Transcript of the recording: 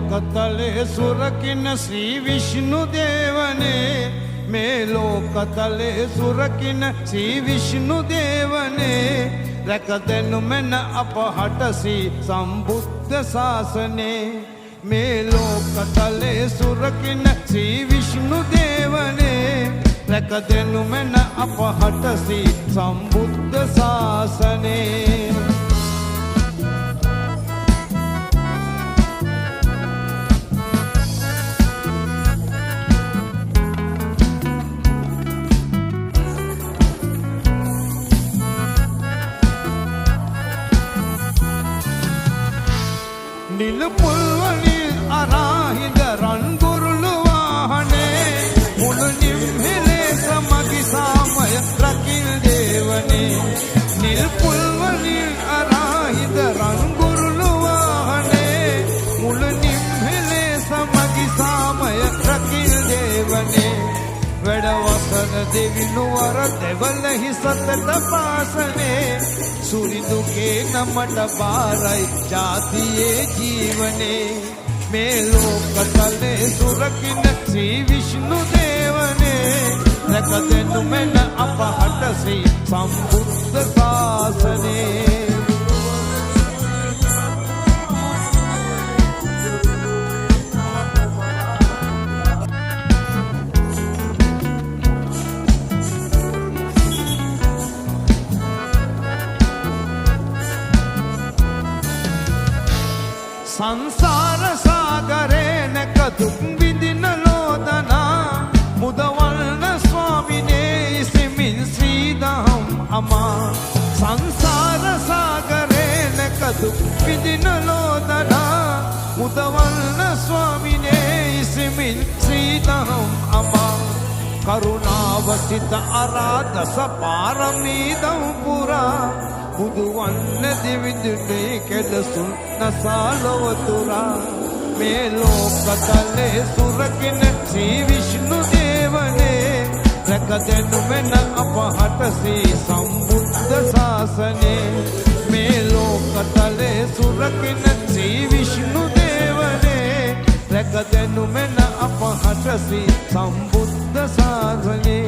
ලෝකතලේ සුරකින්න ශ්‍රී විෂ්ණු දේවනේ මේ ලෝකතලේ සුරකින්න ශ්‍රී විෂ්ණු දේවනේ රැක දෙනු මෙන්න අපහට ශ්‍රී සම්බුද්ධ ශාසනේ මේ ලෝකතලේ සුරකින්න ශ්‍රී විෂ්ණු දේවනේ රැක දෙනු මෙන්න අපහට ශ්‍රී සම්බුද්ධ ශාසනේ නිල පුල්වලින් අරාහිඳ රන්ගුරුළු වාහනේ මුළු නිම්හෙලේ සමගි සාමය රකිල් දේවනේ නිල පුල්වලින් අරාහිඳ රන්ගුරුළු වාහනේ මුළු නිම්හෙලේ සමගි සාමය රකිල් දේවනේ වැඩවසන දෙවිනුවර දෙවලහි සතට පාසනේ සුරිදුගේ නමට බාරයි ජාතියේ ජීවනේ මේ ලෝකතලේ සුරකින්න ශ්‍රී විෂ්ණු දේවනේ රැක දෙනු මෙන්න අපහට ශ්‍රී සම්බුද්ධ ශාසනේ සංසාර සාගරේ නැක දුක් විඳින ලෝදනා මුදවල්න ස්වාමිනේ ඉසිමින් ශ්‍රී දහම් අමා සංසාර සාගරේ නැක දුක් විඳින ලෝදනා මුදවල්න ස්වාමිනේ ඉසිමින් ශ්‍රී දහම් අමා කරුණාව සිත අරාදස පාරමී දම් පුරා බුදුවන්න දිවිදුනේ කෙලසුන් නසාලවතුරා මේ ලෝකතලේ සුරකින්න ශ්‍රී විෂ්ණු දේවනේ රැක දෙනු මෙන්න අපහට ශ්‍රී සම්බුද්ධ ශාසනේ මේ ලෝකතලේ සුරකින්න ශ්‍රී විෂ්ණු දේවනේ රැක දෙනු මෙන්න අපහට ශ්‍රී සම්බුද්ධ ශාසනේ